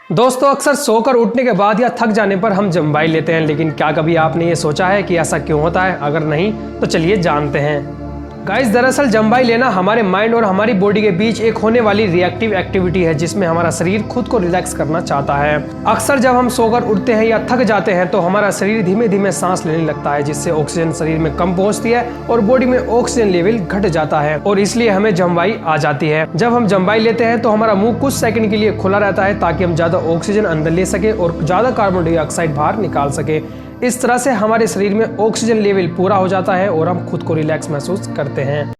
दोस्तों, अक्सर सोकर उठने के बाद या थक जाने पर हम जम्बाई लेते हैं, लेकिन क्या कभी आपने ये सोचा है कि ऐसा क्यों होता है? अगर नहीं तो चलिए जानते हैं। गाइस, दरअसल जम्बाई लेना हमारे माइंड और हमारी बॉडी के बीच एक होने वाली रिएक्टिव एक्टिविटी है, जिसमें हमारा शरीर खुद को रिलैक्स करना चाहता है। अक्सर जब हम सोकर उठते हैं या थक जाते हैं तो हमारा शरीर धीमे धीमे सांस लेने लगता है, जिससे ऑक्सीजन शरीर में कम पहुंचती है और बॉडी में ऑक्सीजन लेवल घट जाता है और इसलिए हमें जम्बाई आ जाती है। जब हम जम्बाई लेते हैं तो हमारा मुंह कुछ सेकंड के लिए खुला रहता है ताकि हम ज्यादा ऑक्सीजन अंदर ले सके और ज्यादा कार्बन डाइऑक्साइड बाहर निकाल सके। इस तरह से हमारे शरीर में ऑक्सीजन लेवल पूरा हो जाता है और हम खुद को रिलैक्स महसूस करते हैं।